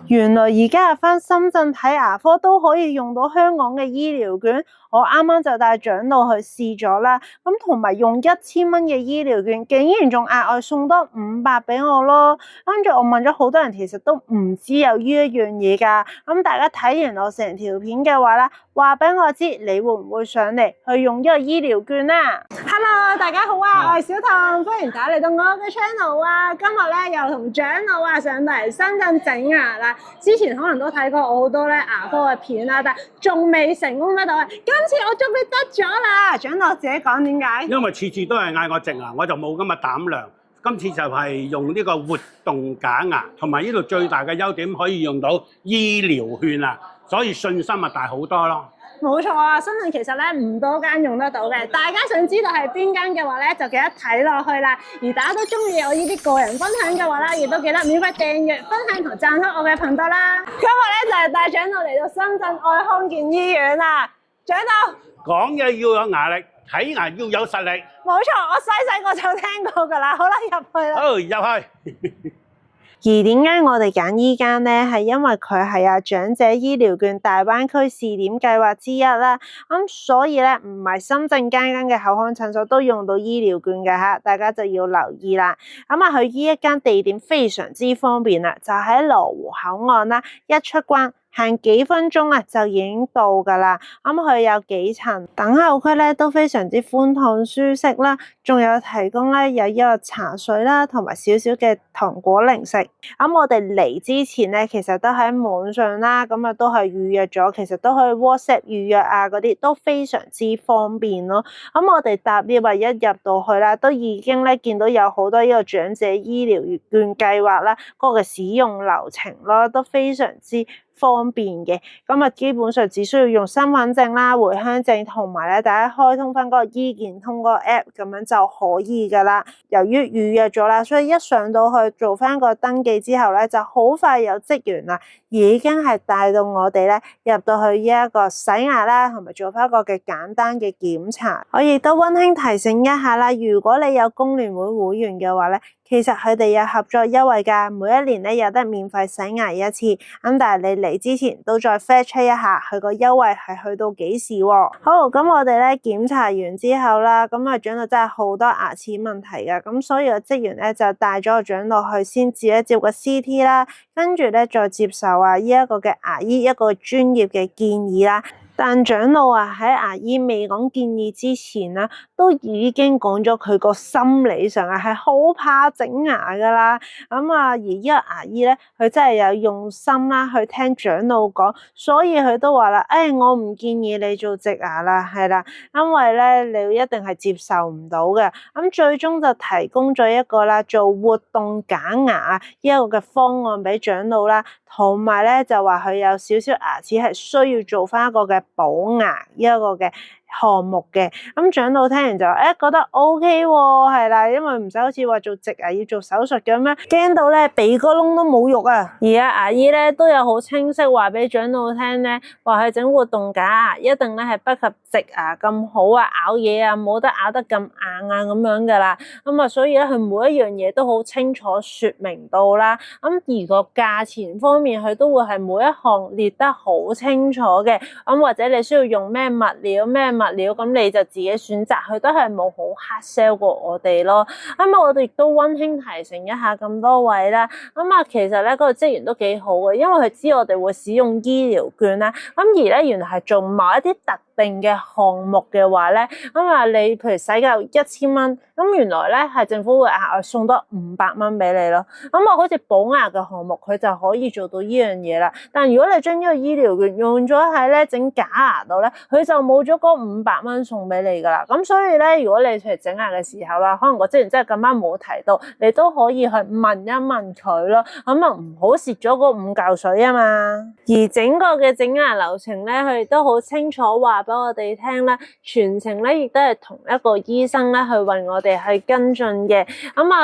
原來而家入翻深圳睇牙科都可以用到香港嘅醫療券，我啱啱就帶長老去試咗啦。咁同埋用1000蚊嘅醫療券，竟然仲額外送多500俾我咯。跟住我問咗好多人，其實都唔知有呢一樣嘢㗎。咁大家睇完我成條片嘅話啦，話俾我知你會唔會上嚟去用呢個醫療券啊 ？Hello， 大家好啊，我係小唐，歡迎大家嚟到我嘅 channel 啊。今日咧又同長老啊上到嚟深圳整牙啦。之前可能都睇過我好多咧牙科嘅片啦，但係仲未成功得到啊。今次我終於得咗啦，長老自己講點解？因為次次都係嗌我植牙，我就冇咁嘅膽量。今次就係用呢個活動假牙，同埋呢度最大嘅優點可以用到醫療券啊，所以信心啊大好多咯。冇錯啊，深圳其實咧唔多間用得到嘅，大家想知道係邊間嘅話咧，就記得睇落去啦。而大家都中意我呢啲個人分享嘅話啦，亦都記得免費訂閱、分享同讚好我嘅頻道啦。今日咧就係帶長老嚟到深圳愛康健醫院啦，長老講嘢要有牙力，睇牙要有實力。冇錯，我細個就聽過㗎啦。好啦，入去啦。好，入去。而點解我哋揀依間呢？係因為佢係長者醫療券大灣區試點計劃之一啦。所以咧唔係深圳間嘅口腔診所都用到醫療券嘅嚇，大家就要留意啦。佢依一間地點非常之方便啦，就喺羅湖口岸啦，一出關，行幾分鐘就已經到㗎啦。佢有幾層等候區咧，都非常之寬敞舒適啦。仲有提供咧有呢個茶水啦，同埋少少嘅糖果零食。我哋嚟之前咧，其實都喺網上啦，都係預約咗，其實都可以 WhatsApp 預約啊，嗰啲都非常之方便咯。我哋搭 lift 一入到去啦，都已經咧見到有好多呢個長者醫療券計劃啦，嗰個使用流程咯，都非常之方便嘅。基本上只需要用身份證啦、回鄉證同埋咧，大家開通翻嗰個醫健通嗰個 app 咁樣就可以噶啦。由於預約咗啦，所以一上到去做翻個登記之後咧，就好快有職員啦，已經係帶到我哋咧入到去呢一個洗牙啦，同埋做翻一個嘅簡單嘅檢查。我亦都溫馨提醒一下啦，如果你有工聯會會員嘅話咧，其實佢哋有合作優惠㗎，每一年咧有得免費洗牙一次。但係你嚟之前都再 fact check 一下，佢個優惠係去到幾時喎？好，咁我哋咧檢查完之後啦，長老真係好多牙齒問題㗎，咁所以個職員咧就帶咗個長老去先照一照個 CT 啦，跟住咧再接受呢一個嘅牙醫一個專業嘅建議啦。但長老喺牙醫未講建議之前啦，都已經講咗佢個心理上係好怕整牙噶啦。而呢個牙醫咧，佢真係有用心啦，去聽長老講，所以佢都話啦，我唔建議你做植牙啦，係啦，因為咧你一定係接受唔到嘅。最終就提供咗一個啦，做活動假牙呢一個嘅方案俾長老啦，同埋咧就話佢有少少牙齒係需要做翻一個嘅補牙呢一個嘅項目嘅。長老聽完就覺得 OK 喎，係啦，因為唔使好似話做植牙要做手術咁樣，驚到咧鼻哥窿都冇肉啊。而牙醫咧都有好清晰話俾長老聽咧，話佢整活動假牙一定咧係不及植牙咁好啊，咬嘢啊冇得咬得咁硬啊咁樣噶啦。所以咧佢每一樣嘢都好清楚說明到啦。而個價錢方面佢都會係每一項列得好清楚嘅。或者你需要用咩物料，咁你就自己選擇，佢都係冇好 hard sell 過我哋咯。我哋亦都溫馨提醒一下咁多位啦。其實咧嗰個職員都幾好嘅，因為佢知我哋會使用醫療券啦。而咧原來係做某一啲特定嘅項目嘅話咧，你譬如使夠1000蚊，原來咧係政府會額外送多500蚊俾你咯。好似補牙嘅項目，佢就可以做到呢樣嘢啦。但如果你將呢個醫療券用咗喺咧整假牙度咧，佢就冇咗嗰500蚊送俾你噶啦。所以咧，如果你出嚟整牙嘅時候啦，可能個職員真係咁啱冇提到，你都可以去問一問佢咯。唔好蝕咗嗰5嚿水啊嘛。而整個嘅整牙流程咧，佢亦都好清楚話俾我哋聽咧，全程咧亦都係同一個醫生咧去為我哋去跟進嘅。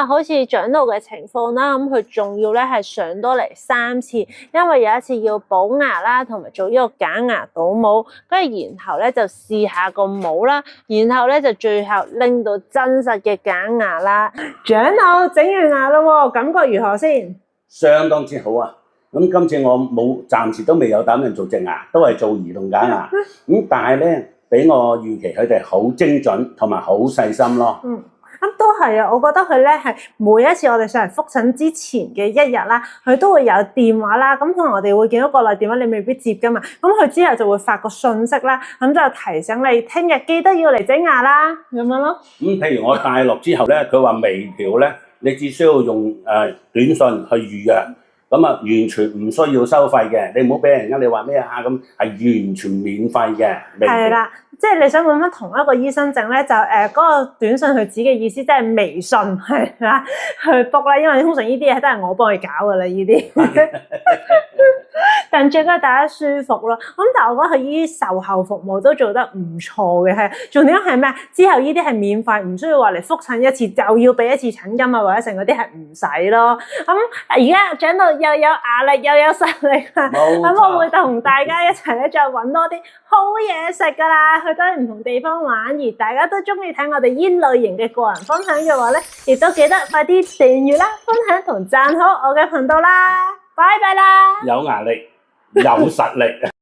好似長老嘅情況啦，佢仲要咧係上多嚟3次，因為有一次要補牙啦，同埋做呢個假牙倒模，跟住然後咧就試下個模啦，然後咧就最後拎到真實嘅假牙啦。長老整完牙啦喎，感覺如何先？相當之好啊！咁今次我暫時都未有打算做植牙，都係做移動假牙。咁但係咧，比我預期佢哋好精準同埋好細心咯。咁都係啊！我覺得佢咧係每一次我哋上嚟覆診之前嘅一日啦，佢都會有電話啦。咁可能我哋會見到國內電話，你未必接噶嘛。咁佢之後就會發個信息啦，咁就提醒你聽日記得要嚟整牙啦，咁樣咯。譬如我戴落之後咧，佢話微調咧，你只需要用短信去預約，咁啊完全唔需要收費嘅。你唔好俾人家你話咩啊咁，係完全免費嘅。係啦。即係你想揾翻同一個醫生證咧，就嗰個短信佢指嘅意思，即係微信係啦，去 book 啦。因為通常呢啲嘢都係我幫佢搞噶啦，呢啲。但最緊要大家舒服咯。咁但係我覺得佢呢啲售後服務都做得唔錯嘅，係重點係咩？之後呢啲係免費，唔需要話嚟覆診一次就要俾一次診金啊，或者成嗰啲係唔使咯。咁而家長到又有牙力又有實力啦，咁我會同大家一齊咧，再揾多啲好嘢食噶啦。去多啲唔同地方玩，而大家都中意睇我哋呢類型嘅個人分享嘅話咧，亦都記得快啲訂閱啦、分享同讚好我嘅頻道啦，拜拜啦！有壓力，有實力。